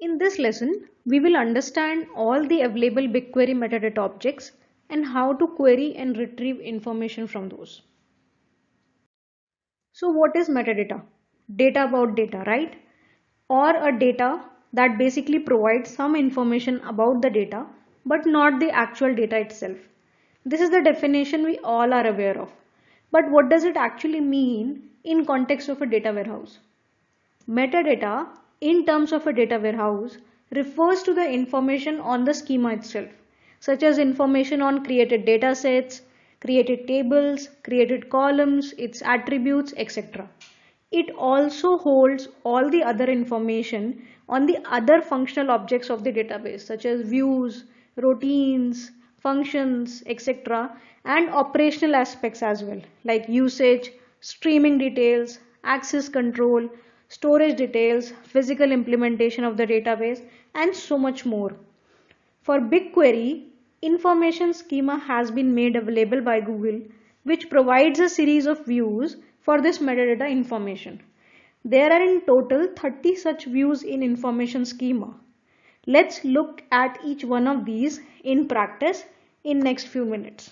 In this lesson, we will understand all the available BigQuery metadata objects and how to query and retrieve information from those. So what is metadata? Data about data, right? Or a data that basically provides some information about the data but not the actual data itself. This is the definition we all are aware of. But what does it actually mean in context of a data warehouse? Metadata, in terms of a data warehouse, refers to the information on the schema itself, such as information on created data sets, created tables, created columns, its attributes, etc. It also holds all the other information on the other functional objects of the database, such as views, routines, functions, etc., and operational aspects as well, like usage, streaming details, access control, storage details, physical implementation of the database, and so much more. For BigQuery, information schema has been made available by Google, which provides a series of views for this metadata information. There are in total 30 such views in information schema. Let's look at each one of these in practice in next few minutes.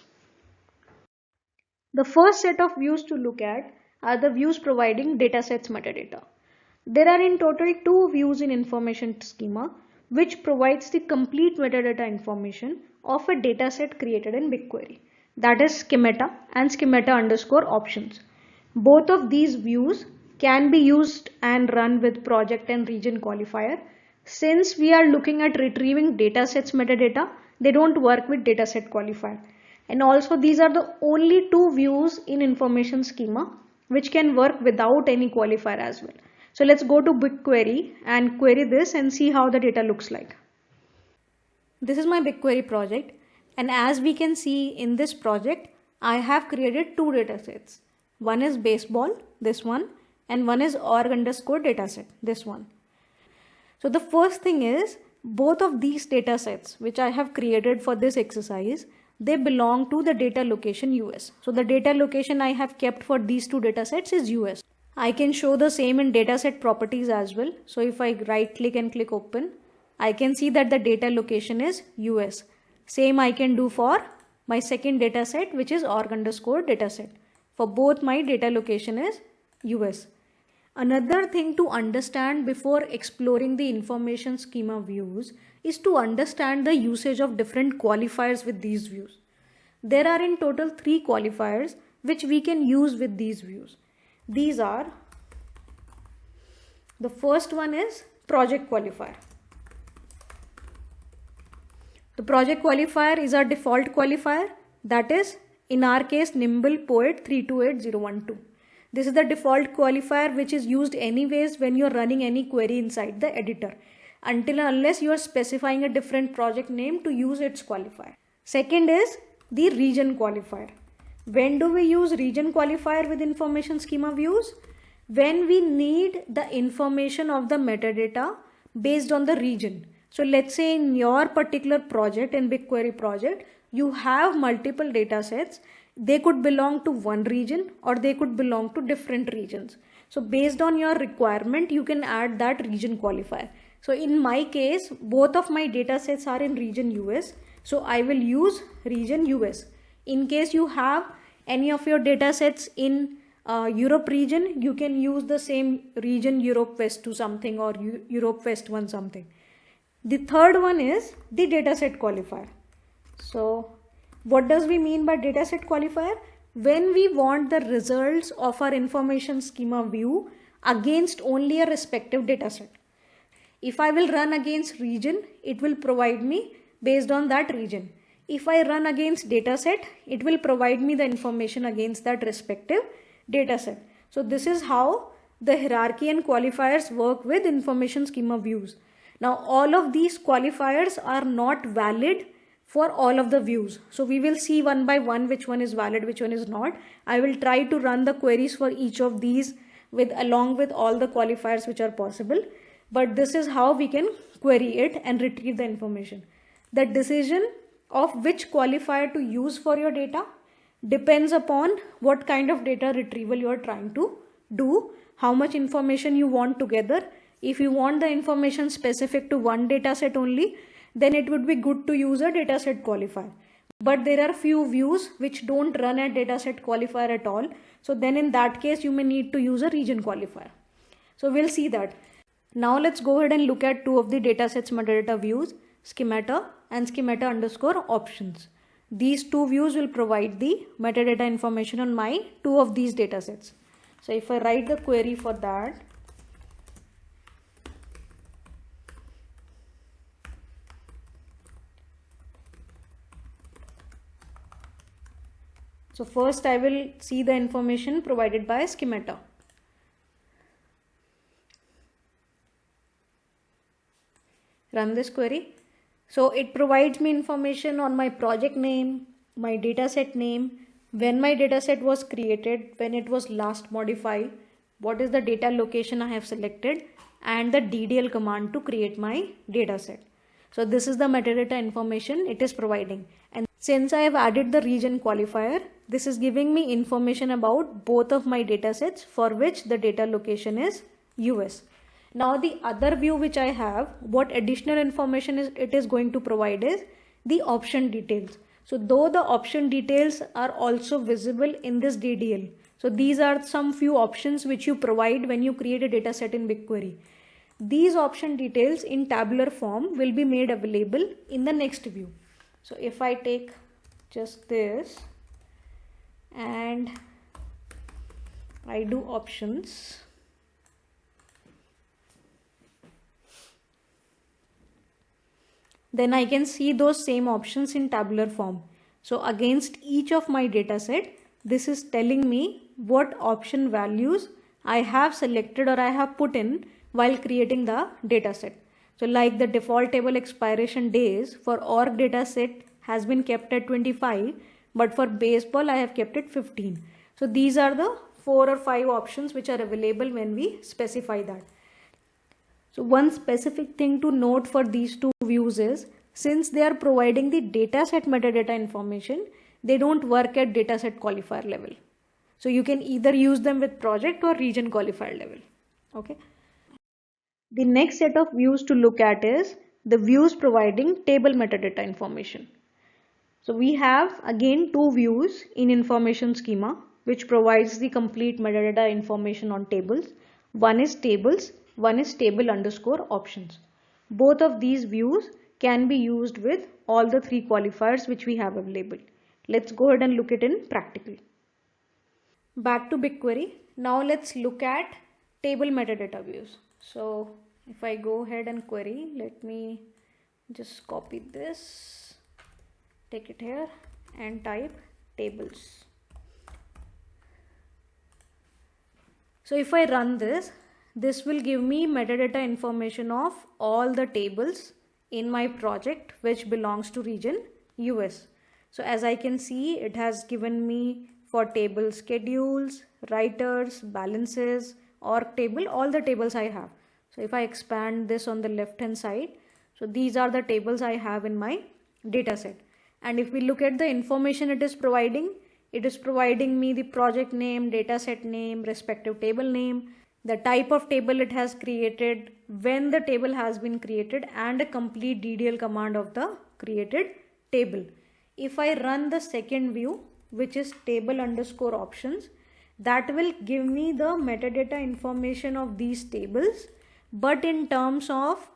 The first set of views to look at are the views providing datasets metadata. There are in total two views in information schema which provides the complete metadata information of a dataset created in BigQuery. That is schemata and schemata underscore options. Both of these views can be used and run with project and region qualifier. Since we are looking at retrieving datasets metadata, they don't work with dataset qualifier. And also these are the only two views in information schema which can work without any qualifier as well. So let's go to BigQuery and query this and see how the data looks like. This is my BigQuery project, and as we can see in this project, I have created two datasets. One is baseball, this one, and one is org underscore dataset, this one. So the first thing is, both of these datasets which I have created for this exercise, they belong to the data location US. So the data location I have kept for these two datasets is US. I can show the same in dataset properties as well. So if I right click and click open, I can see that the data location is US. Same I can do for my second dataset, which is org underscore dataset. For both my data location is US. Another thing to understand before exploring the information schema views is to understand the usage of different qualifiers with these views. There are in total 3 qualifiers which we can use with these views. These are, the first one is project qualifier. The project qualifier is our default qualifier, that is in our case Nimble Poet 328012. This is the default qualifier which is used anyways when you are running any query inside the editor, until and unless you are specifying a different project name to use its qualifier. Second is the region qualifier. When do we use region qualifier with information schema views? When we need the information of the metadata based on the region. So let's say in your particular project, in BigQuery project, you have multiple data sets. They could belong to one region or they could belong to different regions. So based on your requirement, you can add that region qualifier. So in my case, both of my data sets are in region US. So I will use region US. In case you have any of your data sets in Europe region, you can use the same region Europe West 2 something or Europe West 1 something. The third one is the dataset qualifier. So what does we mean by dataset qualifier? When we want the results of our information schema view against only a respective dataset. If I will run against region, it will provide me based on that region. If I run against dataset, it will provide me the information against that respective dataset. So this is how the hierarchy and qualifiers work with information schema views. Now all of these qualifiers are not valid for all of the views. So we will see one by one which one is valid, which one is not. I will try to run the queries for each of these along with all the qualifiers which are possible. But this is how we can query it and retrieve the information. The decision of which qualifier to use for your data depends upon what kind of data retrieval you are trying to do, how much information you want together, If you want the information specific to one data set only, then it would be good to use a dataset qualifier. But there are few views which don't run a dataset qualifier at all. So then in that case, you may need to use a region qualifier. So we'll see that. Now let's go ahead and look at two of the datasets metadata views, schemata and schemata underscore options. These two views will provide the metadata information on my two of these datasets. So if I write the query for that, so first I will see the information provided by schemata. Run this query. So it provides me information on my project name, my dataset name, when my dataset was created, when it was last modified, what is the data location I have selected, and the DDL command to create my dataset. So this is the metadata information it is providing. And since I have added the region qualifier, this is giving me information about both of my datasets for which the data location is US. Now the other view which I have, what additional information it is going to provide is the option details. So though the option details are also visible in this DDL. So these are some few options which you provide when you create a dataset in BigQuery. These option details in tabular form will be made available in the next view. So if I take just this and I do options, then I can see those same options in tabular form. So against each of my dataset, this is telling me what option values I have selected or I have put in while creating the dataset. So like the default table expiration days for org dataset has been kept at 25, but for baseball I have kept it 15. So these are the 4 or 5 options which are available when we specify that. So one specific thing to note for these two views is, since they are providing the dataset metadata information, they don't work at dataset qualifier level. So you can either use them with project or region qualifier level. Okay. The next set of views to look at is the views providing table metadata information. So we have again two views in information schema which provides the complete metadata information on tables. One is tables, one is table underscore options. Both of these views can be used with all the three qualifiers which we have available. Let's go ahead and look it in practical. Back to BigQuery. Now let's look at table metadata views. So if I go ahead and query, let me just copy this, take it here and type tables. So if I run this, this will give me metadata information of all the tables in my project which belongs to region US. So as I can see, it has given me for table schedules, writers, balances, org table, all the tables I have. So if I expand this on the left hand side, so these are the tables I have in my dataset. And if we look at the information it is providing me the project name, dataset name, respective table name, the type of table it has created, when the table has been created, and a complete DDL command of the created table. If I run the second view, which is table underscore options, that will give me the metadata information of these tables, but in terms of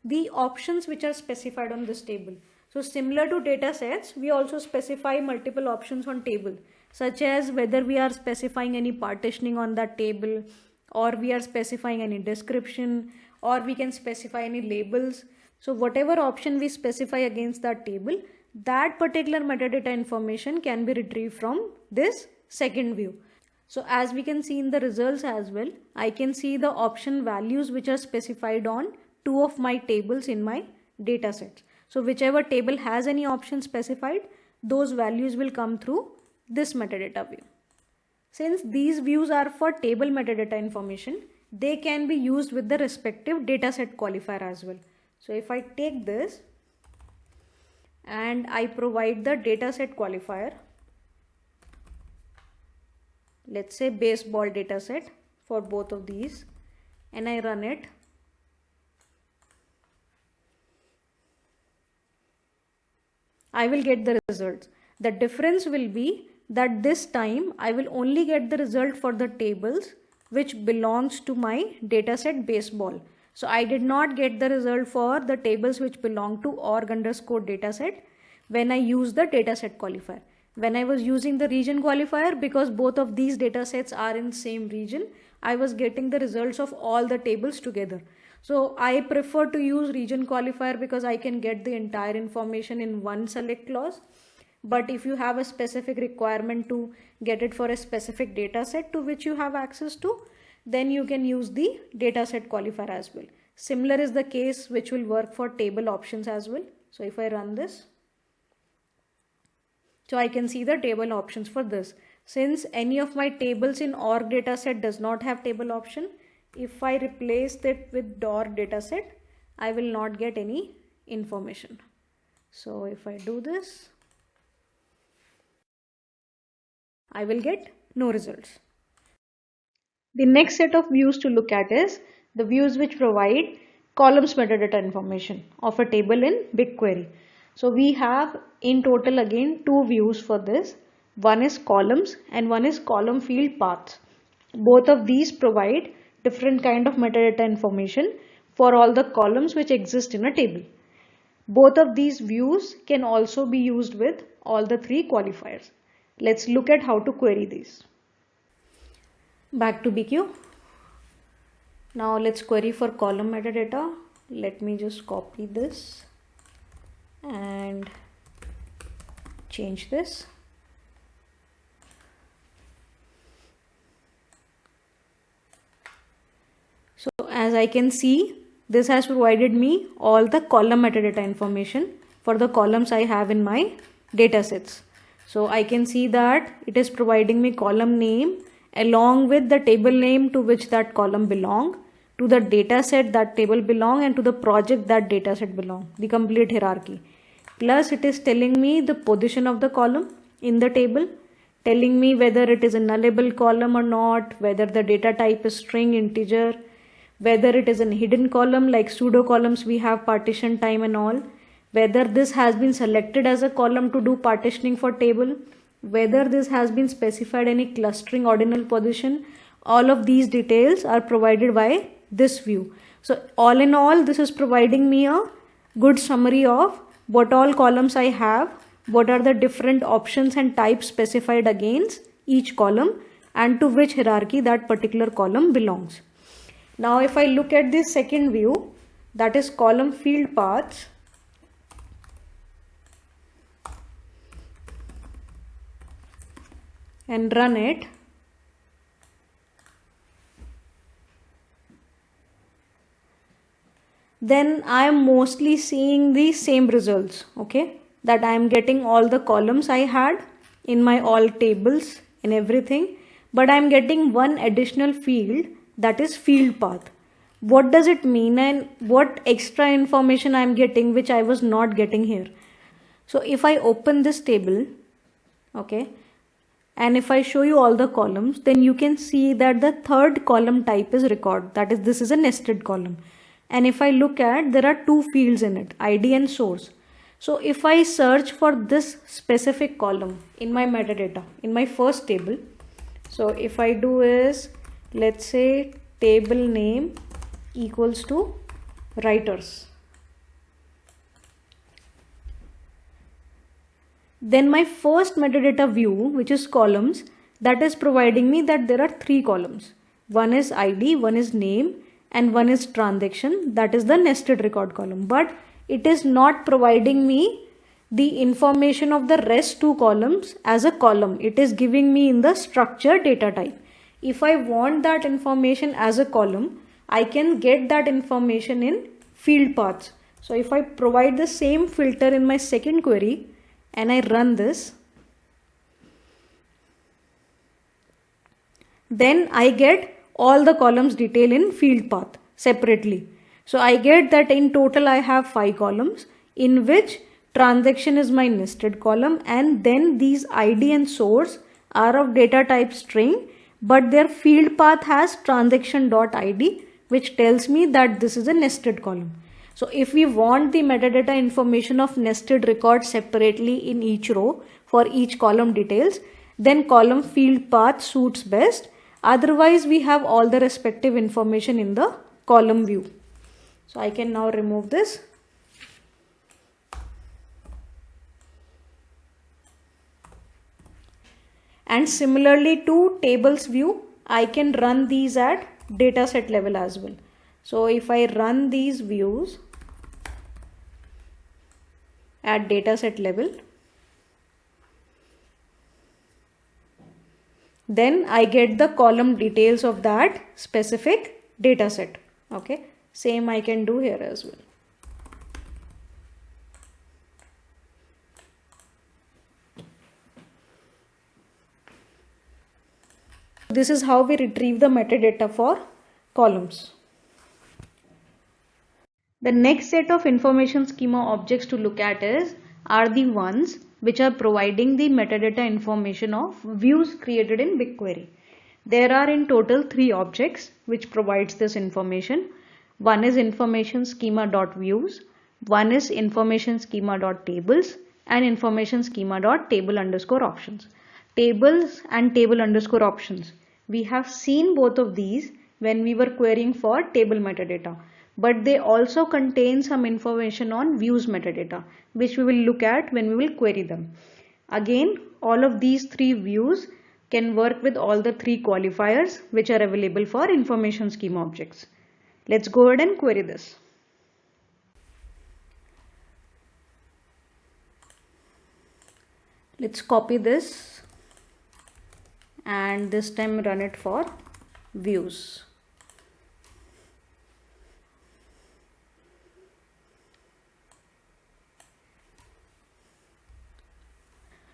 the options which are specified on this table. So similar to data sets, we also specify multiple options on table, such as whether we are specifying any partitioning on that table, or we are specifying any description, or we can specify any labels. So whatever option we specify against that table, that particular metadata information can be retrieved from this second view. So as we can see in the results as well, I can see the option values which are specified on two of my tables in my data sets. So whichever table has any option specified, those values will come through this metadata view. Since these views are for table metadata information, they can be used with the respective dataset qualifier as well. So if I take this and I provide the dataset qualifier, let's say baseball dataset for both of these, and I run it, I will get the results. The difference will be that this time I will only get the result for the tables which belongs to my dataset baseball. So I did not get the result for the tables which belong to org_dataset when I use the dataset qualifier. When I was using the region qualifier, because both of these datasets are in same region, I was getting the results of all the tables together. So I prefer to use region qualifier because I can get the entire information in one select clause. But if you have a specific requirement to get it for a specific dataset to which you have access to, then you can use the dataset qualifier as well. Similar is the case which will work for table options as well. So if I run this, so I can see the table options for this. Since any of my tables in org dataset does not have table option, if I replace it with org dataset, I will not get any information. So if I do this, I will get no results. The next set of views to look at is the views which provide columns metadata information of a table in BigQuery. So we have in total again two views for this. One is columns and one is column field paths. Both of these provide different kind of metadata information for all the columns which exist in a table. Both of these views can also be used with all the three qualifiers. Let's look at how to query these. Back to BQ. Now let's query for column metadata. Let me just copy this and change this. So as I can see, this has provided me all the column metadata information for the columns I have in my datasets. So I can see that it is providing me column name along with the table name to which that column belong, to the dataset that table belong, and to the project that dataset belong, the complete hierarchy. Plus it is telling me the position of the column in the table, telling me whether it is a nullable column or not, whether the data type is string, integer, whether it is a hidden column like pseudo columns we have partition time and all, whether this has been selected as a column to do partitioning for table, whether this has been specified any clustering ordinal position. All of these details are provided by this view. So all in all, this is providing me a good summary of what all columns I have, what are the different options and types specified against each column, and to which hierarchy that particular column belongs. Now if I look at this second view, that is column field paths, and run it, then I am mostly seeing the same results, okay, that I am getting all the columns I had in my all tables and everything, but I am getting one additional field, that is field path. What does it mean and what extra information I am getting which I was not getting here? So if I open this table, okay, and if I show you all the columns, then you can see that the third column type is record, that is this is a nested column. And if I look at, there are two fields in it, ID and source. So if I search for this specific column in my metadata, in my first table, so if I do is, let's say table name equals to writers, then my first metadata view, which is columns, that is providing me that there are three columns. One is ID, one is name, and one is transaction, that is the nested record column. But it is not providing me the information of the rest two columns as a column. It is giving me in the structure data type. If I want that information as a column, I can get that information in field paths. So if I provide the same filter in my second query and I run this, then I get all the columns detail in field path separately. So I get that in total I have 5 columns in which transaction is my nested column, and then these ID and source are of data type string, but their field path has transaction.id, which tells me that this is a nested column. So if we want the metadata information of nested records separately in each row for each column details, then column field path suits best. Otherwise, we have all the respective information in the column view. So I can now remove this. And similarly to tables view, I can run these at dataset level as well. So if I run these views at dataset level, then I get the column details of that specific dataset. Okay, same I can do here as well. This is how we retrieve the metadata for columns. The next set of information schema objects to look at are the ones which are providing the metadata information of views created in BigQuery. There are in total 3 objects which provides this information. One is information schema.views, one is information schema.tables, and information schema.table_options. Tables and table_options. We have seen both of these when we were querying for table metadata, but they also contain some information on views metadata, which we will look at when we will query them. Again, all of these 3 views can work with all the 3 qualifiers which are available for information schema objects. Let's go ahead and query this. Let's copy this and this time run it for views.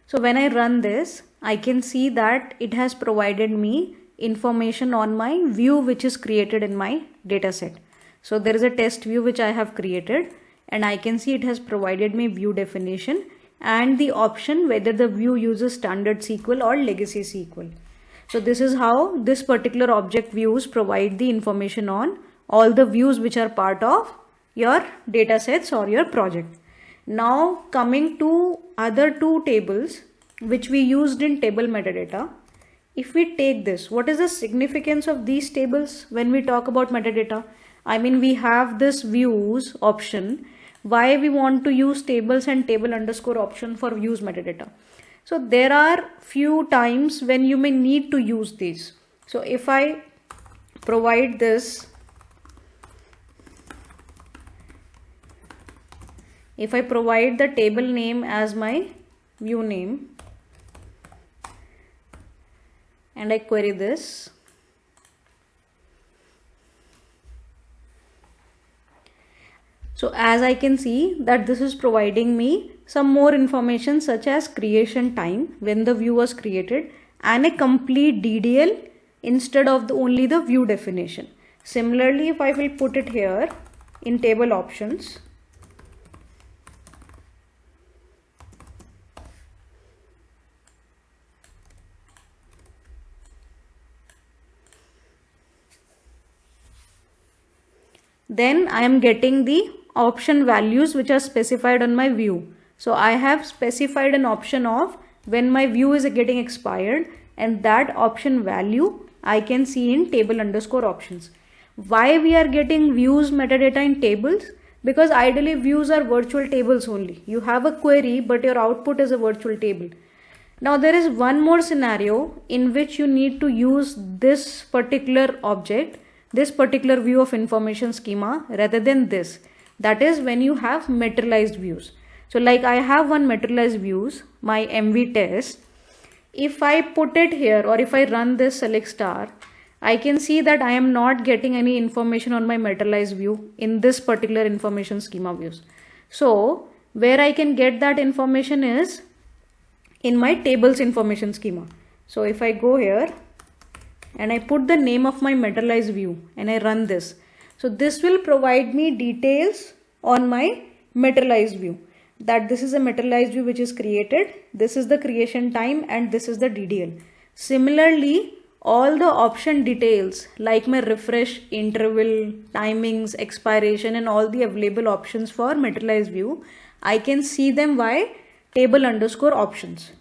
So when I run this, I can see that it has provided me information on my view which is created in my dataset. So there is a test view which I have created, and I can see it has provided me view definition and the option whether the view uses standard SQL or legacy SQL. So this is how this particular object views provide the information on all the views which are part of your datasets or your project. Now coming to other 2 tables which we used in table metadata. If we take this, what is the significance of these tables when we talk about metadata? I mean, we have this views option. Why we want to use tables and table_option for views metadata? So there are few times when you may need to use these. So if I provide this, if I provide the table name as my view name and I query this, so as I can see that this is providing me some more information such as creation time when the view was created and a complete DDL instead of only the view definition. Similarly, if I will put it here in table options, then I am getting the option values which are specified on my view. So I have specified an option of when my view is getting expired, and that option value I can see in table_options. Why we are getting views metadata in tables? Because ideally views are virtual tables only. You have a query but your output is a virtual table. Now there is one more scenario in which you need to use this particular object, this particular view of information schema rather than this. That is when you have materialized views. So like I have one materialized views, my MV test. If I put it here or if I run this select star, I can see that I am not getting any information on my materialized view in this particular information schema views. So where I can get that information is in my tables information schema. So if I go here and I put the name of my materialized view and I run this, so this will provide me details on my materialized view, that this is a materialized view which is created, this is the creation time, and this is the DDL. Similarly, all the option details like my refresh interval, timings, expiration, and all the available options for materialized view, I can see them by table underscore options.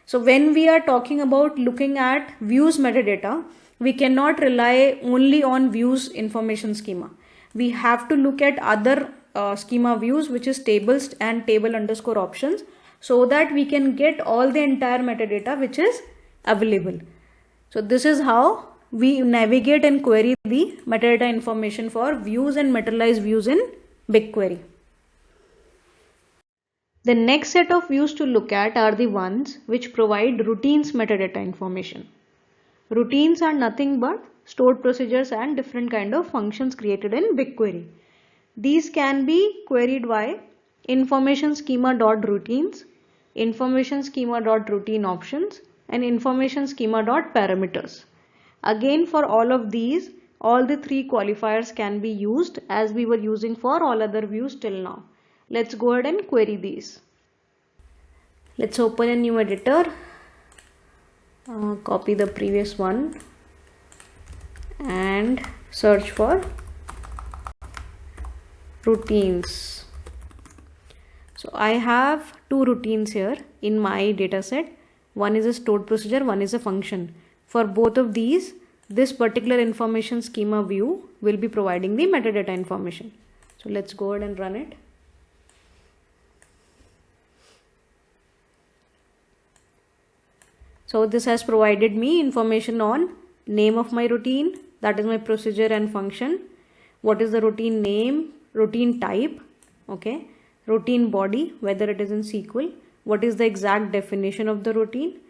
So when we are talking about looking at views metadata, we cannot rely only on views information schema. We have to look at other schema views, which is tables and table underscore options, so that we can get all the entire metadata which is available. So this is how we navigate and query the metadata information for views and materialized views in BigQuery. The next set of views to look at are the ones which provide routines metadata information. Routines are nothing but stored procedures and different kind of functions created in BigQuery. These can be queried by information schema.routines, information schema.routine options, and information schema.parameters. Again, for all of these, all the three qualifiers can be used as we were using for all other views till now. Let's go ahead and query these. Let's open a new editor, copy the previous one and search for routines. So I have two routines here in my data set. One is a stored procedure, one is a function. For both of these, this particular information schema view will be providing the metadata information. So let's go ahead and run it. So this has provided me information on name of my routine, that is my procedure and function. What is the routine name, routine type, okay, routine body, whether it is in SQL, what is the exact definition of the routine,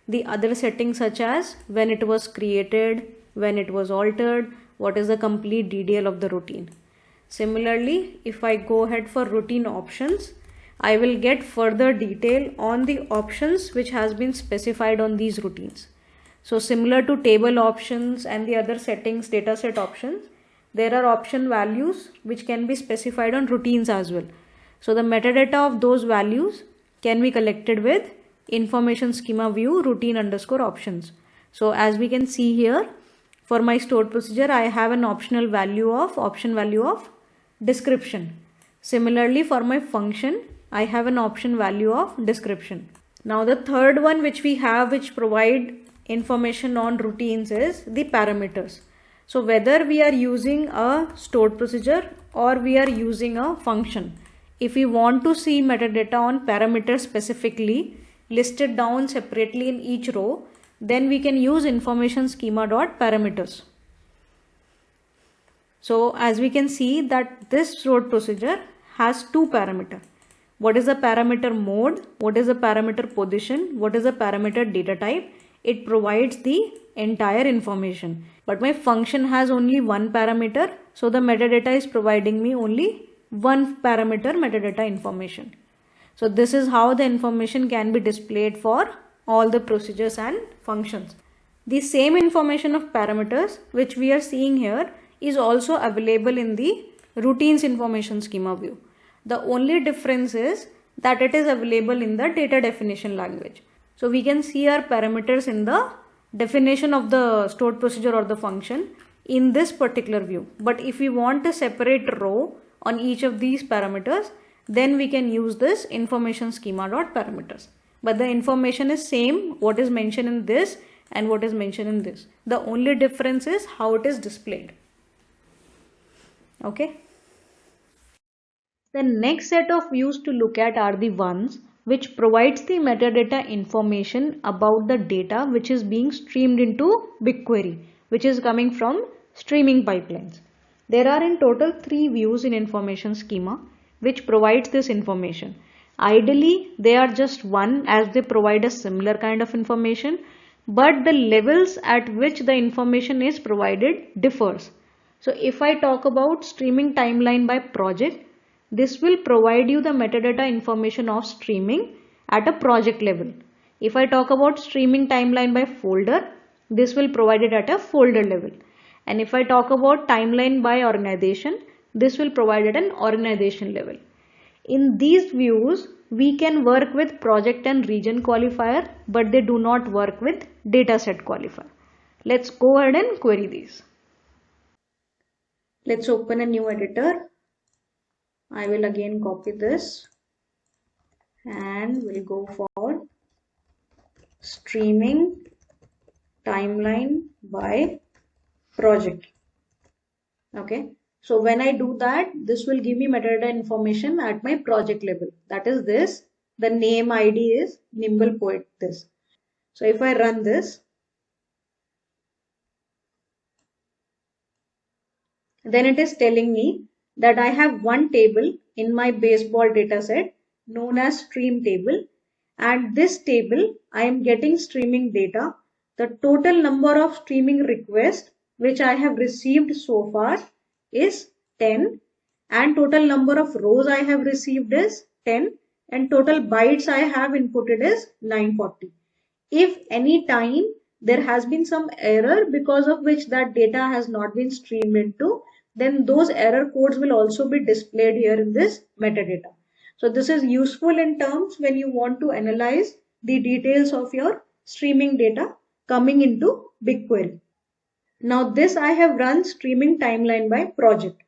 the other settings such as when it was created, when it was altered, what is the complete detail of the routine. Similarly, if I go ahead for routine options, I will get further detail on the options which has been specified on these routines. So similar to table options and the other settings, dataset options, there are option values which can be specified on routines as well. So the metadata of those values can be collected with information schema view routine underscore options. So as we can see here, for my stored procedure, I have an option value of description. Similarly, for my function, I have an option value of description. Now the third one which we have, which provide information on routines, is the parameters. So whether we are using a stored procedure or we are using a function, if we want to see metadata on parameters specifically listed down separately in each row, then we can use information schema.parameters. So as we can see that this stored procedure has two parameters. What is the parameter mode? What is the parameter position? What is the parameter data type? It provides the entire information. But my function has only one parameter, so the metadata is providing me only one parameter metadata information. So this is how the information can be displayed for all the procedures and functions. The same information of parameters which we are seeing here is also available in the routines information schema view. The only difference is that it is available in the data definition language. So we can see our parameters in the definition of the stored procedure or the function in this particular view. But if we want a separate row on each of these parameters, then we can use this information schema.parameters. But the information is same, what is mentioned in this and what is mentioned in this. The only difference is how it is displayed. Okay. The next set of views to look at are the ones which provides the metadata information about the data which is being streamed into BigQuery, which is coming from streaming pipelines. There are in total 3 views in information schema which provides this information. Ideally, they are just one as they provide a similar kind of information, but the levels at which the information is provided differs. So if I talk about streaming timeline by project, this will provide you the metadata information of streaming at a project level. If I talk about streaming timeline by folder, this will provide it at a folder level. And if I talk about timeline by organization, this will provide at an organization level. In these views, we can work with project and region qualifier, but they do not work with dataset qualifier. Let's go ahead and query these. Let's open a new editor. I will again copy this and we'll go for streaming timeline by project. Okay, so when I do that, this will give me metadata information at my project level. That is this, the name ID is Nimble Poet this. So if I run this, then it is telling me that I have one table in my baseball dataset known as stream table, and this table I am getting streaming data. The total number of streaming requests which I have received so far is 10, and total number of rows I have received is 10, and total bytes I have inputted is 940. If any time there has been some error because of which that data has not been streamed into, then those error codes will also be displayed here in this metadata. So this is useful in terms when you want to analyze the details of your streaming data coming into BigQuery. Now this I have run streaming timeline by project.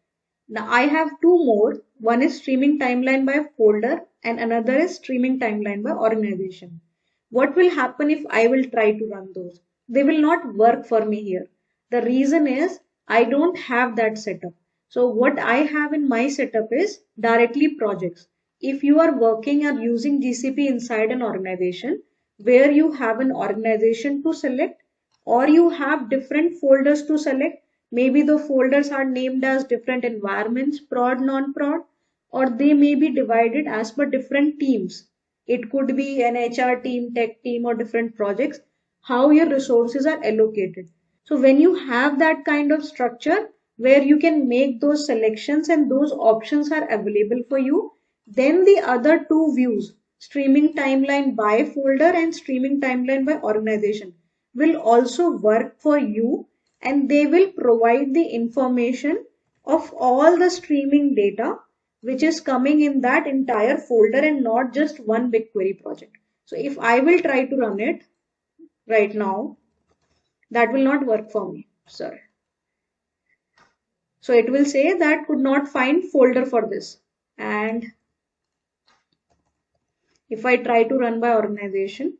Now I have two more. One is streaming timeline by folder and another is streaming timeline by organization. What will happen if I will try to run those? They will not work for me here. The reason is I don't have that setup. So what I have in my setup is directly projects. If you are working or using GCP inside an organization where you have an organization to select or you have different folders to select, maybe the folders are named as different environments, prod, non-prod, or they may be divided as per different teams. It could be an HR team, tech team, or different projects, how your resources are allocated. So when you have that kind of structure where you can make those selections and those options are available for you, then the other two views, streaming timeline by folder and streaming timeline by organization, will also work for you, and they will provide the information of all the streaming data which is coming in that entire folder and not just one BigQuery project. So if I will try to run it right now, that will not work for me, sir. So it will say that could not find folder for this. And if I try to run by organization,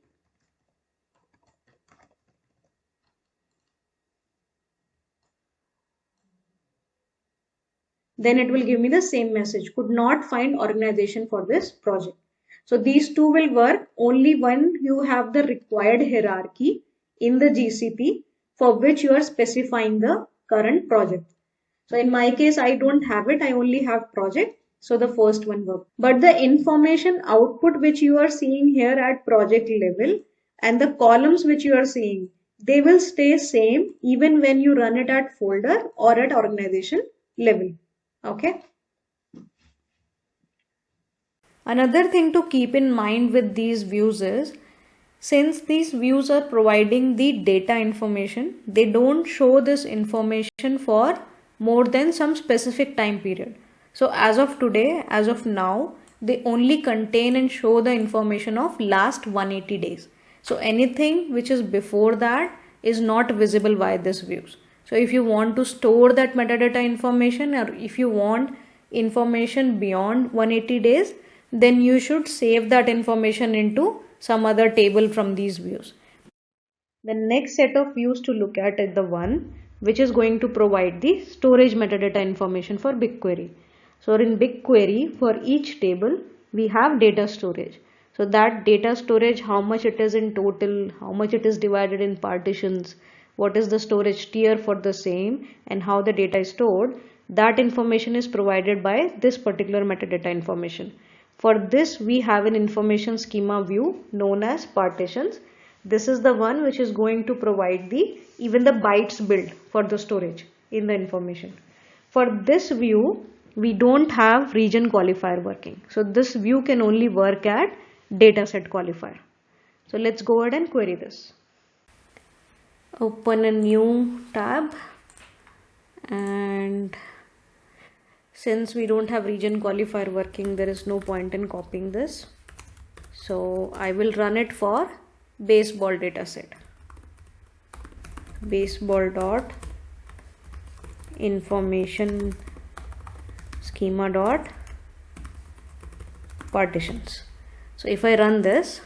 then it will give me the same message, could not find organization for this project. So these two will work only when you have the required hierarchy in the GCP for which you are specifying the current project. So in my case, I don't have it. I only have project. So the first one works. But the information output which you are seeing here at project level and the columns which you are seeing, they will stay same even when you run it at folder or at organization level. Okay. Another thing to keep in mind with these views is, since these views are providing the data information, they don't show this information for more than some specific time period. So as of today, as of now, they only contain and show the information of last 180 days. So anything which is before that is not visible by this views. So if you want to store that metadata information, or if you want information beyond 180 days, then you should save that information into some other table from these views. The next set of views to look at is the one which is going to provide the storage metadata information for BigQuery. So in BigQuery, for each table, we have data storage. So that data storage, how much it is in total, how much it is divided in partitions, what is the storage tier for the same, and how the data is stored, that information is provided by this particular metadata information. For this, we have an information schema view known as partitions. This is the one which is going to provide even the bytes build for the storage in the information. For this view, we don't have region qualifier working. So this view can only work at dataset qualifier. So let's go ahead and query this. Open a new tab, and since we don't have region qualifier working, there is no point in copying this. So I will run it for baseball dataset. baseball dot information schema dot partitions. So if I run this,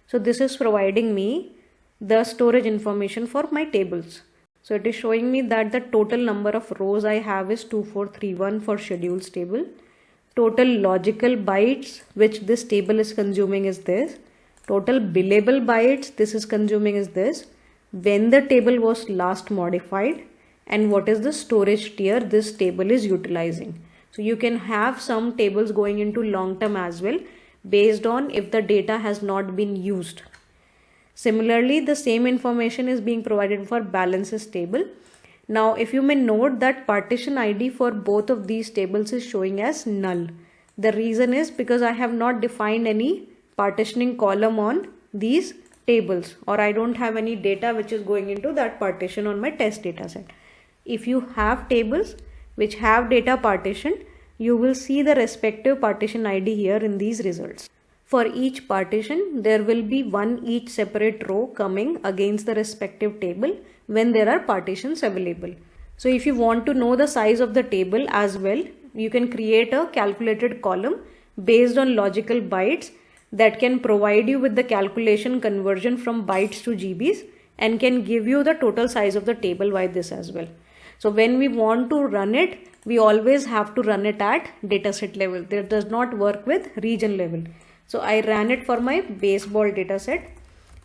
so this is providing me the storage information for my tables. So it is showing me that the total number of rows I have is 2431 for schedules table. Total logical bytes which this table is consuming is this. Total billable bytes this is consuming is this. When the table was last modified, and what is the storage tier this table is utilizing. So you can have some tables going into long term as well based on if the data has not been used. Similarly, the same information is being provided for balances table. Now, if you may note that partition ID for both of these tables is showing as null. The reason is because I have not defined any partitioning column on these tables, or I don't have any data which is going into that partition on my test data set. If you have tables which have data partitioned, you will see the respective partition ID here in these results. For each partition, there will be one each separate row coming against the respective table when there are partitions available. So if you want to know the size of the table as well, you can create a calculated column based on logical bytes that can provide you with the calculation conversion from bytes to GBs and can give you the total size of the table by this as well. So when we want to run it, we always have to run it at dataset level. That does not work with region level. So I ran it for my baseball dataset.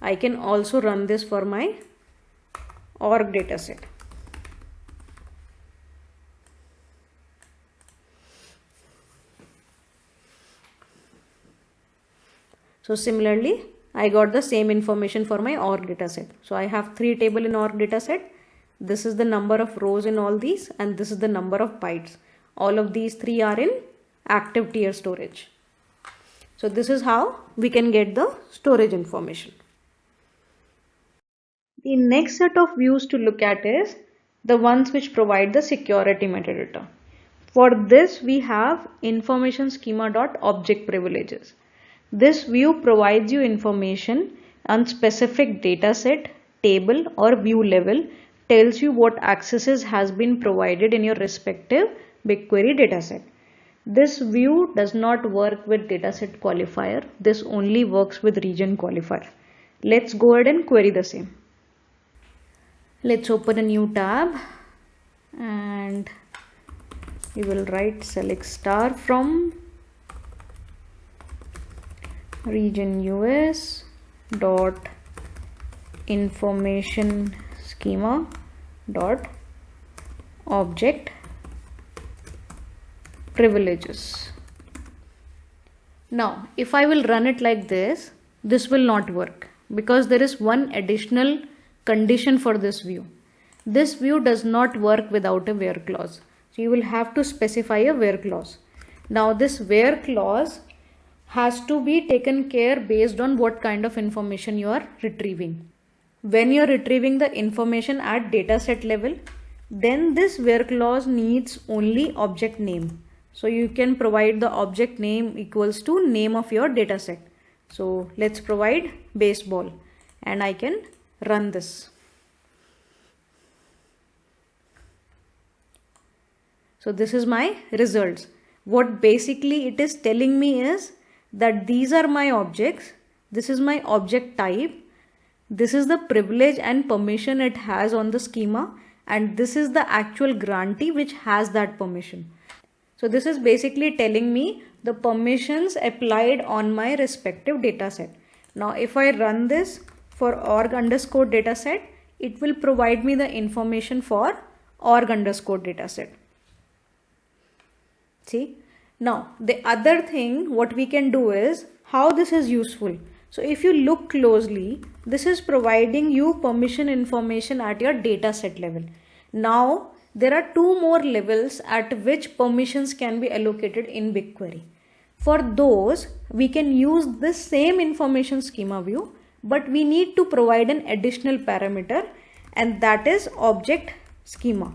I can also run this for my org dataset. So similarly, I got the same information for my org dataset. So I have 3 tables in org dataset. This is the number of rows in all these, and this is the number of bytes. All of these 3 are in active tier storage. So this is how we can get the storage information. The next set of views to look at is the ones which provide the security metadata. For this, we have information schema.object privileges. This view provides you information on specific dataset, table or view level, tells you what accesses has been provided in your respective BigQuery dataset. This view does not work with dataset qualifier. This only works with region qualifier. Let's go ahead and query the same. Let's open a new tab and we will write select star from region US dot information schema dot object privileges. Now if I will run it like this, this will not work because there is one additional condition for this view. This view does not work without a where clause. So you will have to specify a where clause. Now this where clause has to be taken care based on what kind of information you are retrieving. When you are retrieving the information at dataset level, then this where clause needs only object name. So you can provide the object name equals to name of your dataset. So let's provide baseball and I can run this. So this is my results. What basically it is telling me is that these are my objects. This is my object type. This is the privilege and permission it has on the schema, and this is the actual grantee which has that permission. So this is basically telling me the permissions applied on my respective dataset. Now if I run this for org underscore dataset, it will provide me the information for org underscore dataset. See, now the other thing what we can do is how this is useful. So if you look closely, this is providing you permission information at your dataset level. Now there are 2 more levels at which permissions can be allocated in BigQuery. For those, we can use this same information schema view, but we need to provide an additional parameter, and that is object schema.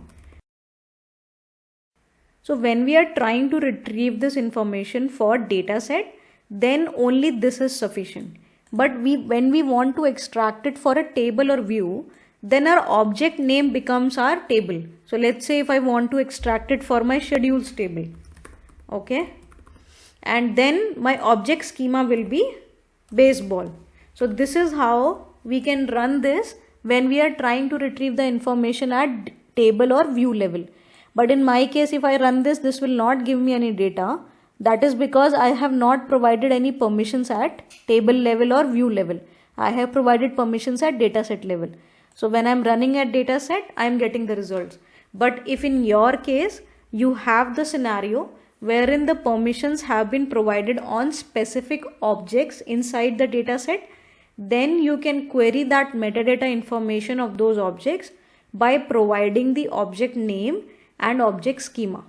So when we are trying to retrieve this information for dataset, then only this is sufficient. But when we want to extract it for a table or view, then our object name becomes our table. So let's say if I want to extract it for my schedules table, okay, and then my object schema will be baseball. So this is how we can run this when we are trying to retrieve the information at table or view level. But in my case, if I run this, this will not give me any data. That is because I have not provided any permissions at table level or view level. I have provided permissions at dataset level. So when I'm running at dataset, I'm getting the results. But if in your case, you have the scenario wherein the permissions have been provided on specific objects inside the dataset, then you can query that metadata information of those objects by providing the object name and object schema.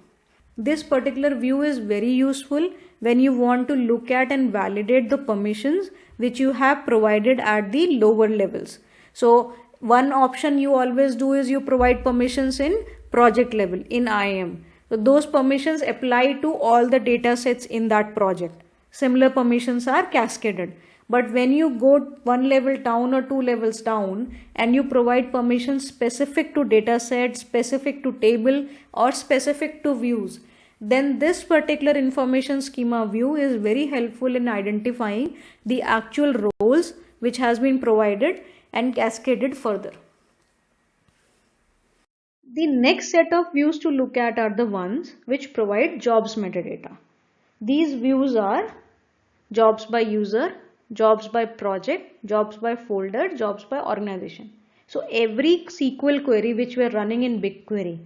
This particular view is very useful when you want to look at and validate the permissions which you have provided at the lower levels. So one option you always do is you provide permissions in project level in IAM. So those permissions apply to all the data sets in that project. Similar permissions are cascaded. But when you go one level down or two levels down and you provide permissions specific to data set, specific to table or specific to views, then this particular information schema view is very helpful in identifying the actual roles which has been provided and cascaded further. The next set of views to look at are the ones which provide jobs metadata. These views are jobs by user, jobs by project, jobs by folder, jobs by organization. So every SQL query which we are running in BigQuery,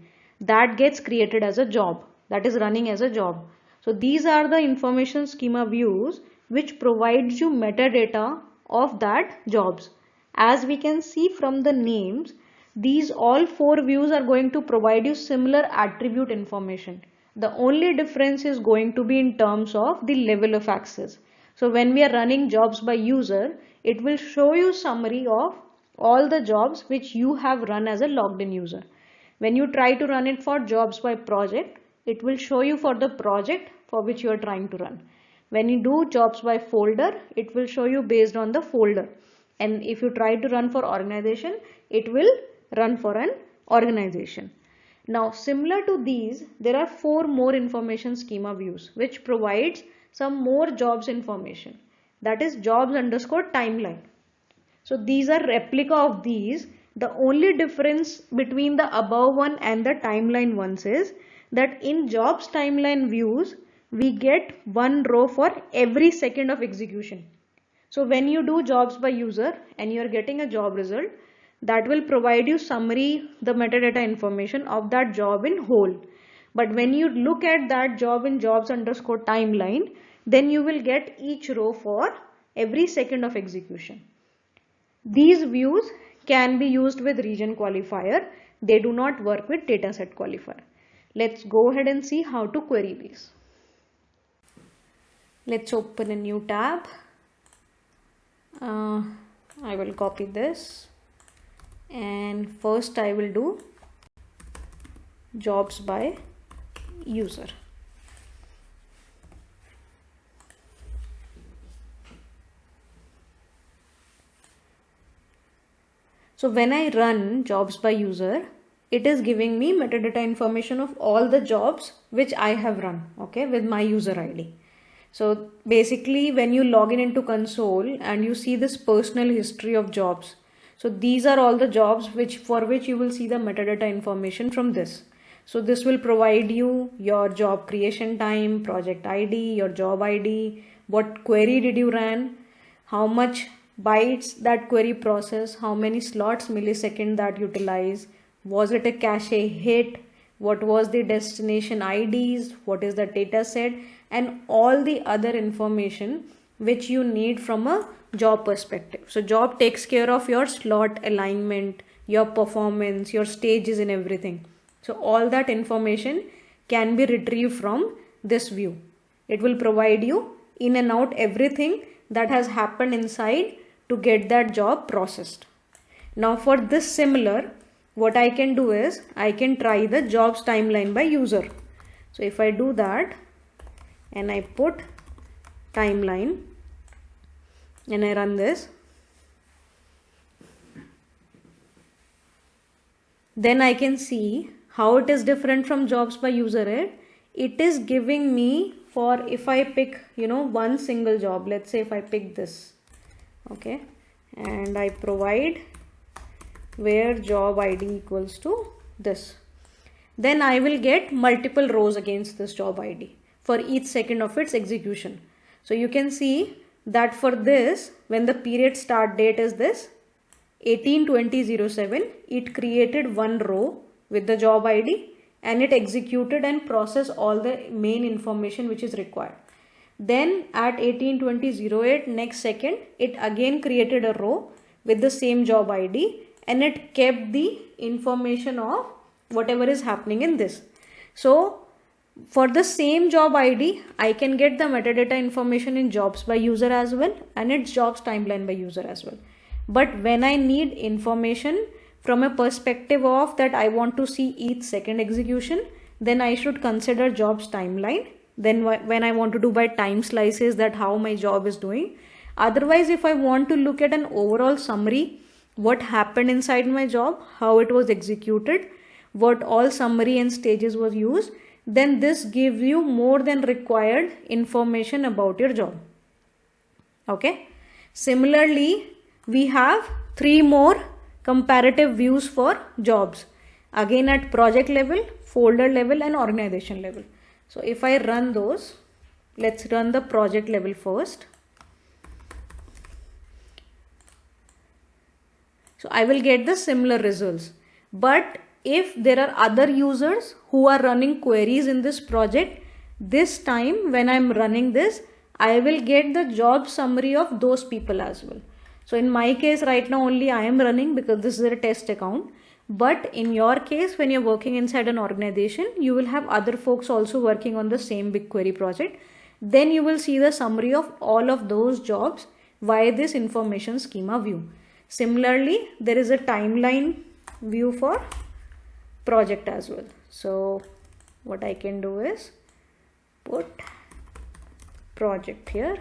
that gets created as a job, that is running as a job. So these are the information schema views which provides you metadata of that jobs. As we can see from the names, these all four views are going to provide you similar attribute information. The only difference is going to be in terms of the level of access. So when we are running jobs by user, it will show you summary of all the jobs which you have run as a logged in user. When you try to run it for jobs by project, it will show you for the project for which you are trying to run. When you do jobs by folder, it will show you based on the folder. And if you try to run for organization, it will run for an organization. Now similar to these, there are four more information schema views which provides some more jobs information, that is jobs underscore timeline. So these are replica of these. The only difference between the above one and the timeline ones is that in jobs timeline views, we get one row for every second of execution. So when you do jobs by user and you are getting a job result, that will provide you summary, the metadata information of that job in whole. But when you look at that job in jobs underscore timeline, then you will get each row for every second of execution. These views can be used with region qualifier. They do not work with dataset qualifier. Let's go ahead and see how to query these. Let's open a new tab. I will copy this, and first I will do jobs by user. So when I run jobs by user, it is giving me metadata information of all the jobs which I have run, okay, with my user ID. So basically when you log in into console and you see this personal history of jobs, so these are all the jobs for which you will see the metadata information from this. So this will provide you your job creation time, project ID, your job ID, what query did you run, how much bytes that query process, how many slots millisecond that utilize, was it a cache hit, what was the destination IDs, what is the data set, and all the other information which you need from a job perspective. So job takes care of your slot alignment, your performance, your stages and everything. So all that information can be retrieved from this view. It will provide you in and out everything that has happened inside to get that job processed. Now for this similar, what I can do is I can try the jobs timeline by user. So if I do that and I put timeline, and I run this, then I can see how it is different from jobs by user ed. It is giving me, for if I pick, one single job, let's say if I pick this, okay, and I provide where job ID equals to this, then I will get multiple rows against this job ID for each second of its execution. So you can see that for this, when the period start date is this 18/20/07, it created one row with the job ID and it executed and processed all the main information which is required. Then at 18/20/08, next second, it again created a row with the same job ID and it kept the information of whatever is happening in this. So for the same job ID, I can get the metadata information in jobs by user as well and its jobs timeline by user as well. But when I need information from a perspective of that I want to see each second execution, then I should consider jobs timeline. Then when I want to do by time slices, that how my job is doing. Otherwise, if I want to look at an overall summary, what happened inside my job, how it was executed, what all summary and stages was used, then this gives you more than required information about your job. Okay. Similarly, we have 3 more comparative views for jobs, again at project level, folder level and organization level. So if I run those, let's run the project level first. So I will get the similar results. But if there are other users who are running queries in this project, this time when I'm running this, I will get the job summary of those people as well. So in my case right now only I am running because this is a test account. But in your case, when you're working inside an organization, you will have other folks also working on the same BigQuery project. Then you will see the summary of all of those jobs via this information schema view. Similarly, there is a timeline view for project as well. So what I can do is put project here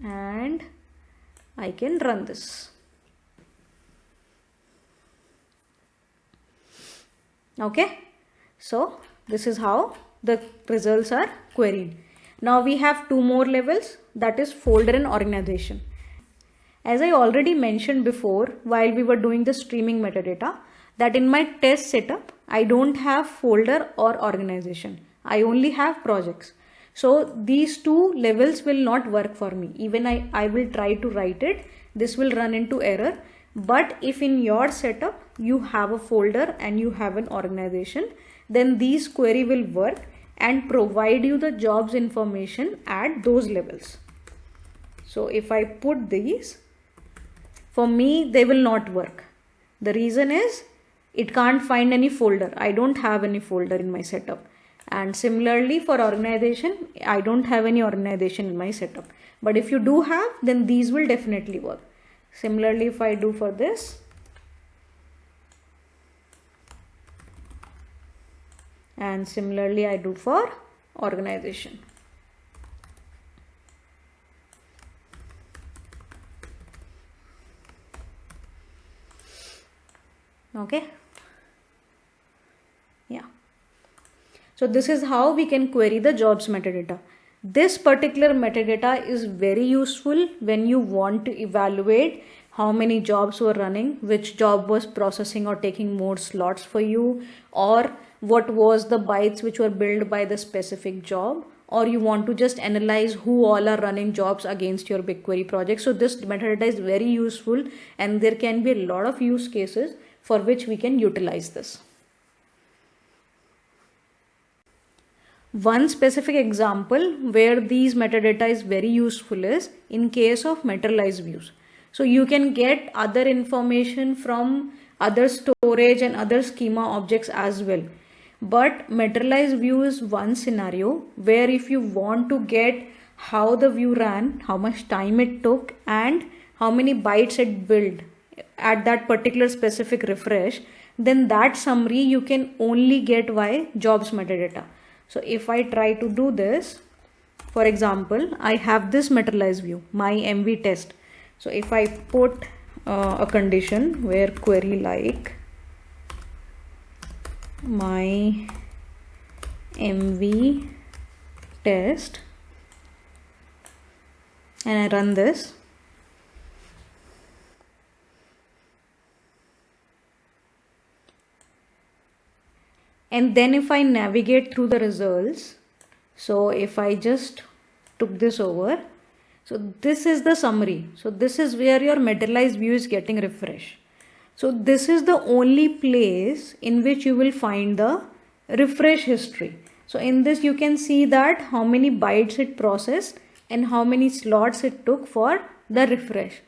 and I can run this. Okay, so this is how the results are queried. Now we have 2 more levels, that is folder and organization. As I already mentioned before while we were doing the streaming metadata, that in my test setup I don't have folder or organization, I only have projects. So these 2 levels will not work for me. Even I will try to write it, this will run into error. But if in your setup you have a folder and you have an organization, then these query will work and provide you the jobs information at those levels. So if I put these, for me they will not work. The reason is it can't find any folder. I don't have any folder in my setup. And similarly for organization, I don't have any organization in my setup. But if you do have, then these will definitely work. Similarly, if I do for this, and similarly I do for organization. Okay. Yeah. So this is how we can query the jobs metadata. This particular metadata is very useful when you want to evaluate how many jobs were running, which job was processing or taking more slots for you, or what was the bytes which were billed by the specific job, or you want to just analyze who all are running jobs against your BigQuery project. So this metadata is very useful and there can be a lot of use cases for which we can utilize this. One specific example where these metadata is very useful is in case of materialized views. So you can get other information from other storage and other schema objects as well. But materialized view is one scenario where if you want to get how the view ran, how much time it took and how many bytes it built at that particular specific refresh, then that summary you can only get via jobs metadata. So if I try to do this, for example, I have this materialized view, my MV test, So if I put a condition where query like my MV test and I run this, and then if I navigate through the results, so if I just took this over, so this is the summary. So this is where your materialized view is getting refreshed. So this is the only place in which you will find the refresh history. So in this you can see that how many bytes it processed and how many slots it took for the refresh.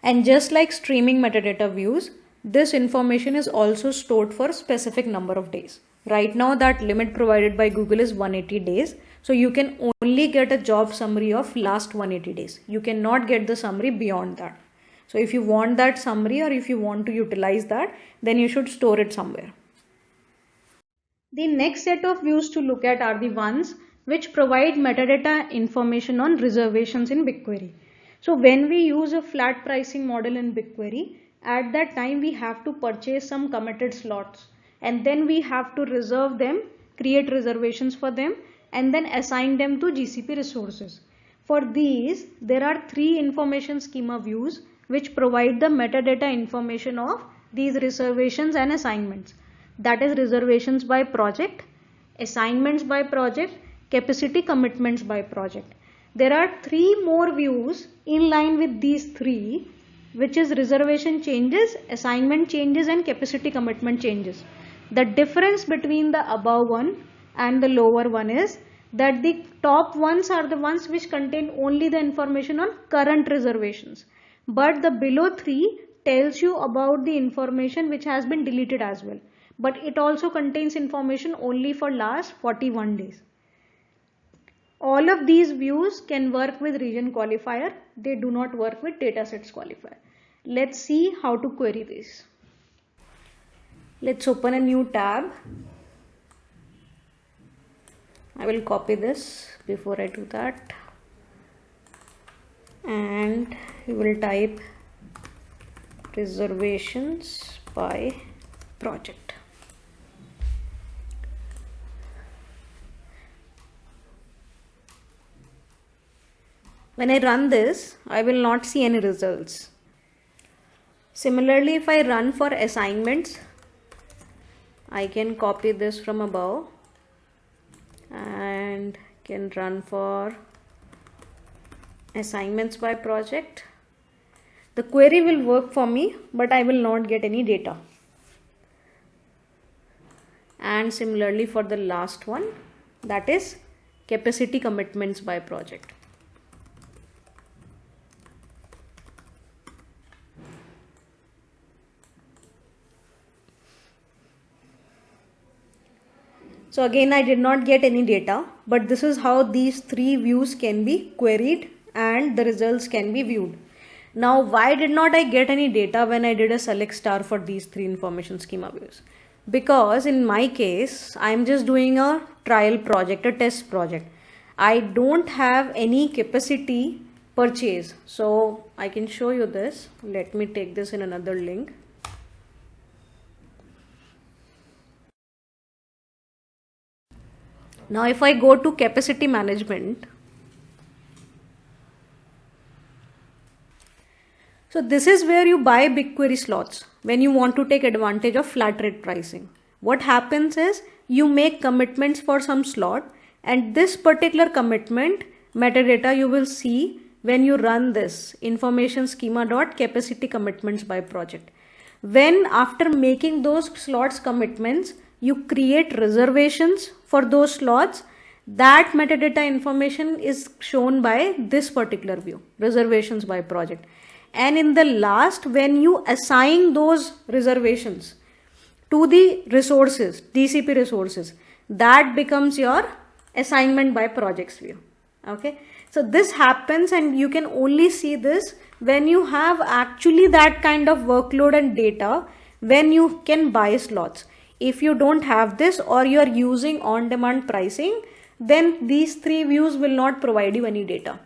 And just like streaming metadata views, this information is also stored for specific number of days. Right now that limit provided by Google is 180 days. So you can only get a job summary of last 180 days. You cannot get the summary beyond that. So if you want that summary or if you want to utilize that, then you should store it somewhere. The next set of views to look at are the ones which provide metadata information on reservations in BigQuery. So when we use a flat pricing model in BigQuery, at that time we have to purchase some committed slots and then we have to reserve them, create reservations for them and then assign them to GCP resources. For these, there are three information schema views which provide the metadata information of these reservations and assignments. That is reservations by project, assignments by project, capacity commitments by project. There are three more views in line with these three, which is reservation changes, assignment changes and capacity commitment changes. The difference between the above one and the lower one is that the top ones are the ones which contain only the information on current reservations, but the below three tells you about the information which has been deleted as well, but it also contains information only for last 41 days. All of these views can work with region qualifier. They do not work with datasets qualifier. Let's see how to query this. Let's open a new tab. I will copy this before I do that. And we will type reservations by project. When I run this, I will not see any results. Similarly, if I run for assignments, I can copy this from above and can run for assignments by project. The query will work for me, but I will not get any data. And similarly for the last one, that is capacity commitments by project. So again, I did not get any data, but this is how these three views can be queried and the results can be viewed. Now, why did not I get any data when I did a select star for these three information schema views? Because in my case, I am just doing a trial project, a test project. I don't have any capacity purchase. So I can show you this. Let me take this in another link. Now if I go to capacity management, so this is where you buy BigQuery slots when you want to take advantage of flat rate pricing. What happens is you make commitments for some slot, and this particular commitment metadata you will see when you run this information schema.capacity commitments by project. When after making those slots commitments, you create reservations for those slots, that metadata information is shown by this particular view, reservations by project. And in the last, when you assign those reservations to the resources, GCP resources, that becomes your assignment by projects view. Okay, so this happens, and you can only see this when you have actually that kind of workload and data, when you can buy slots. If you don't have this, or you are using on-demand pricing, then these three views will not provide you any data.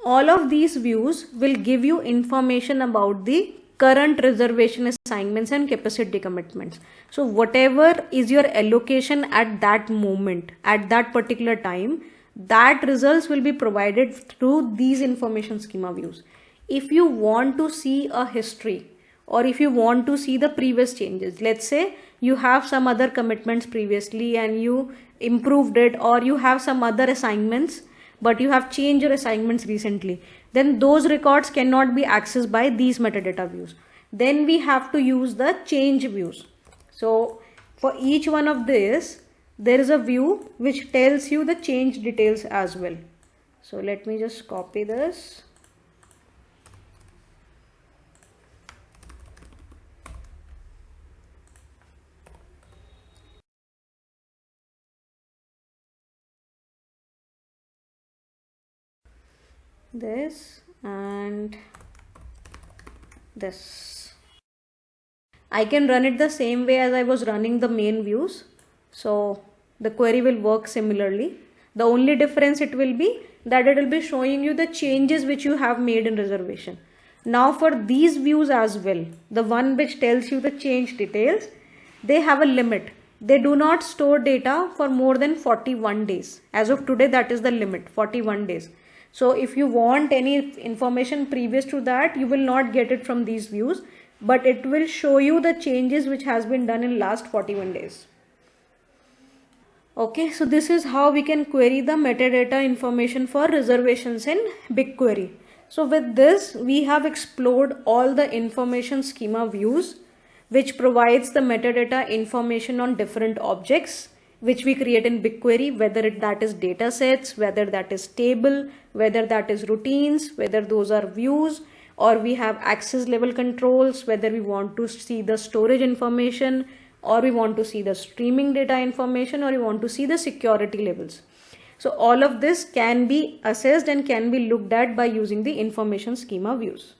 All of these views will give you information about the current reservation assignments and capacity commitments. So whatever is your allocation at that moment, at that particular time, that results will be provided through these information schema views. If you want to see a history, or if you want to see the previous changes, let's say you have some other commitments previously and you improved it, or you have some other assignments but you have changed your assignments recently, then those records cannot be accessed by these metadata views. Then we have to use the change views. So for each one of this, there is a view which tells you the change details as well. So let me just copy this. This and this. I can run it the same way as I was running the main views. So the query will work similarly. The only difference it will be that it will be showing you the changes which you have made in reservation. Now for these views as well, the one which tells you the change details, they have a limit. They do not store data for more than 41 days. As of today, that is the limit, 41 days. So if you want any information previous to that, you will not get it from these views, but it will show you the changes which has been done in last 41 days. Okay, so this is how we can query the metadata information for reservations in BigQuery. So with this, we have explored all the information schema views, which provides the metadata information on different objects which we create in BigQuery, whether that is data sets, whether that is table, whether that is routines, whether those are views, or we have access level controls, whether we want to see the storage information, or we want to see the streaming data information, or we want to see the security levels. So all of this can be assessed and can be looked at by using the information schema views.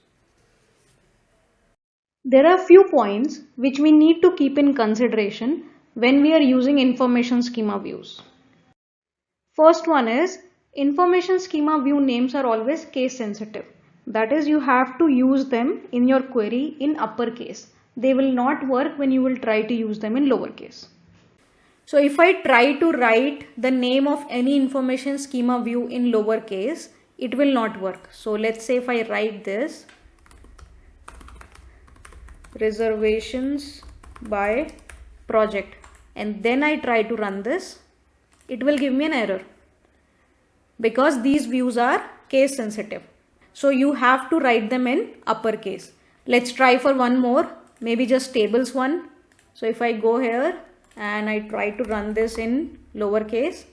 There are few points which we need to keep in consideration when we are using information schema views. First one is, information schema view names are always case sensitive. That is, you have to use them in your query in uppercase. They will not work when you will try to use them in lowercase. So if I try to write the name of any information schema view in lowercase, it will not work. So let's say if I write this, reservations by project, and then I try to run this, it will give me an error because these views are case sensitive. So you have to write them in uppercase. Let's try for one more, maybe just tables one. So if I go here and I try to run this in lowercase,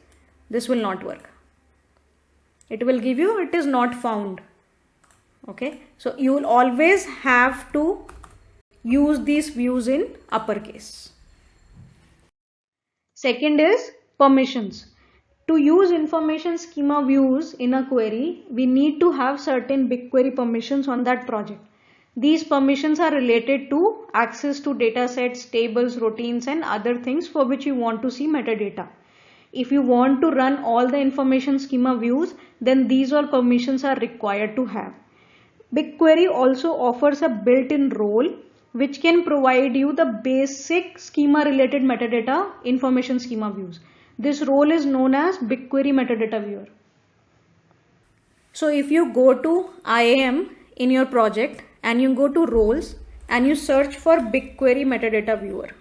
this will not work. It will give you it is not found. Okay, so you will always have to use these views in uppercase. Second is permissions. To use information schema views in a query, we need to have certain BigQuery permissions on that project. These permissions are related to access to data sets, tables, routines, and other things for which you want to see metadata. If you want to run all the information schema views, then these all permissions are required to have. BigQuery also offers a built-in role which can provide you the basic schema related metadata information schema views. This role is known as BigQuery metadata viewer. So if you go to IAM in your project and you go to roles and you search for BigQuery metadata viewer,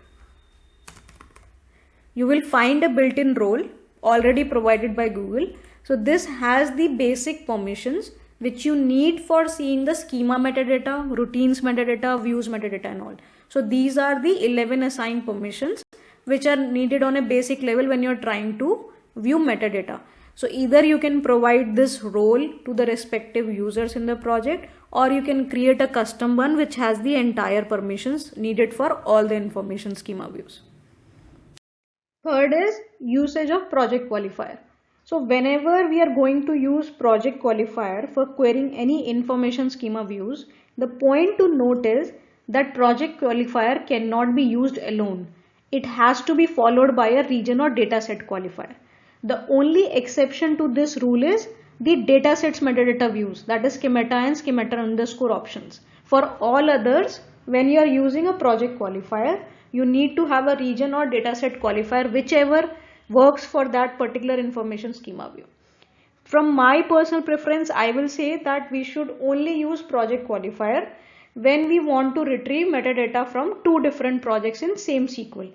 you will find a built-in role already provided by Google. So this has the basic permissions which you need for seeing the schema metadata, routines metadata, views metadata and all. So these are the 11 assigned permissions which are needed on a basic level when you're trying to view metadata. So either you can provide this role to the respective users in the project, or you can create a custom one which has the entire permissions needed for all the information schema views. Third is usage of project qualifier. So whenever we are going to use project qualifier for querying any information schema views, the point to note is that project qualifier cannot be used alone. It has to be followed by a region or dataset qualifier. The only exception to this rule is the datasets metadata views, that is schemata and schemata underscore options. For all others, when you are using a project qualifier, you need to have a region or dataset qualifier, whichever works for that particular information schema view. From my personal preference, I will say that we should only use project qualifier when we want to retrieve metadata from two different projects in same SQL.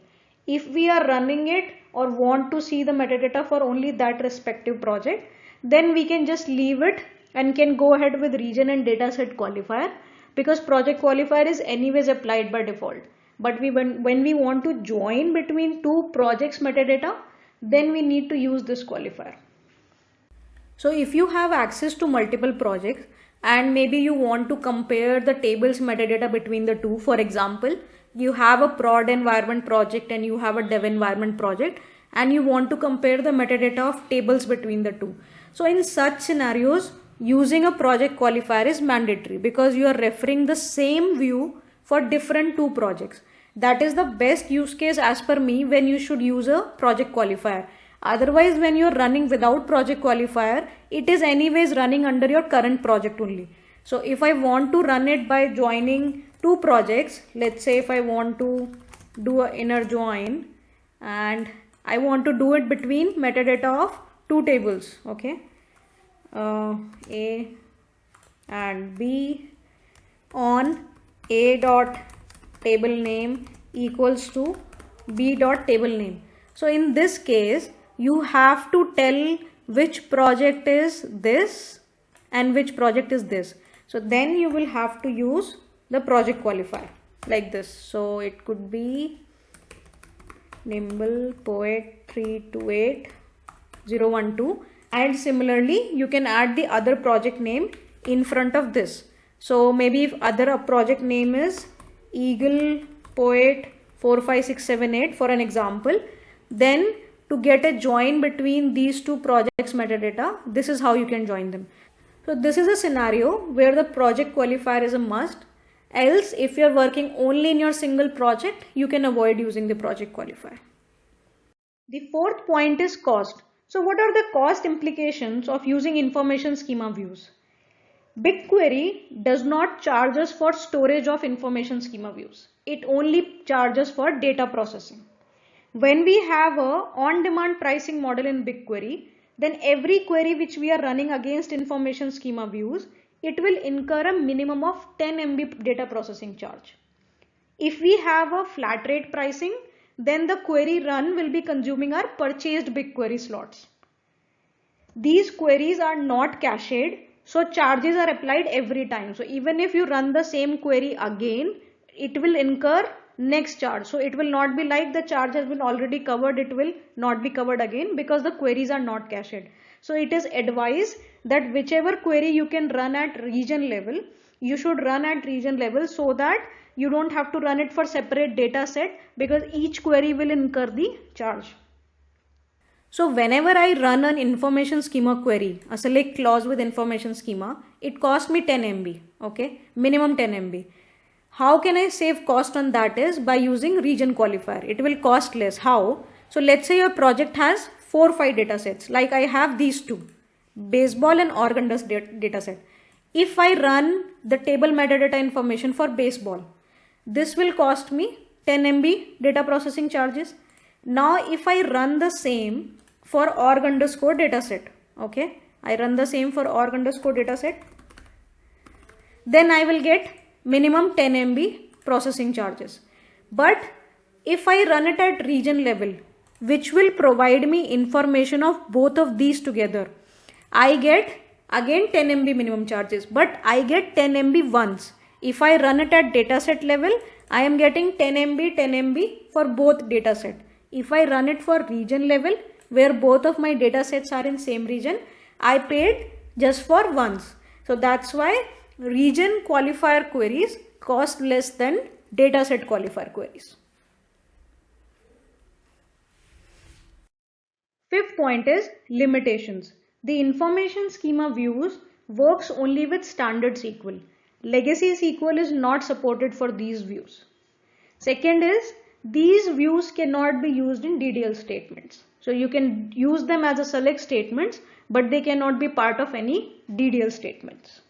If we are running it or want to see the metadata for only that respective project, then we can just leave it and can go ahead with region and dataset qualifier, because project qualifier is anyways applied by default. But when we want to join between two projects metadata, then we need to use this qualifier. So if you have access to multiple projects and maybe you want to compare the tables metadata between the two, for example, you have a prod environment project and you have a dev environment project, and you want to compare the metadata of tables between the two. So in such scenarios, using a project qualifier is mandatory, because you are referring the same view for different two projects. That is the best use case as per me when you should use a project qualifier. Otherwise, when you are running without project qualifier, it is anyways running under your current project only. So if I want to run it by joining two projects, let's say if I want to do an inner join and I want to do it between metadata of two tables, okay, A and B on A dot table name equals to B dot table name. So in this case, you have to tell which project is this and which project is this. So then you will have to use the project qualifier like this. So it could be Nimble Poet 328012, and similarly you can add the other project name in front of this. So maybe if other project name is Eagle Poet 45678 for an example, then to get a join between these two projects metadata, this is how you can join them. So this is a scenario where the project qualifier is a must. Else, if you are working only in your single project, you can avoid using the project qualifier. The fourth point is cost. So what are the cost implications of using information schema views? BigQuery does not charge us for storage of information schema views. It only charges for data processing. When we have a on-demand pricing model in BigQuery, then every query which we are running against information schema views, it will incur a minimum of 10 MB data processing charge. If we have a flat rate pricing, then the query run will be consuming our purchased BigQuery slots. These queries are not cached, so charges are applied every time. So even if you run the same query again, it will incur next charge. So it will not be like the charge has been already covered, it will not be covered again, because the queries are not cached. So it is advised that whichever query you can run at region level, you should run at region level, so that you don't have to run it for separate data set, because each query will incur the charge. So whenever I run an information schema query, a select clause with information schema, it costs me 10 MB, okay, minimum 10 MB. How can I save cost on that is by using region qualifier. It will cost less. How? So let's say your project has 4 or 5 data sets, like I have these two, baseball and organ dust data set. If I run the table metadata information for baseball, this will cost me 10 MB data processing charges. Now if I run the same for org underscore dataset, okay, I run the same for org underscore dataset, then I will get minimum 10 MB processing charges. But if I run it at region level, which will provide me information of both of these together, I get again 10 MB minimum charges, but I get 10 MB once. If I run it at dataset level, I am getting 10 MB for both dataset. If I run it for region level, where both of my datasets are in same region, I paid just for once. So that's why region qualifier queries cost less than dataset qualifier queries. Fifth point is limitations. The information schema views works only with standard SQL. Legacy SQL is not supported for these views. Second is these views cannot be used in DDL statements. So you can use them as a select statements, but they cannot be part of any DDL statements.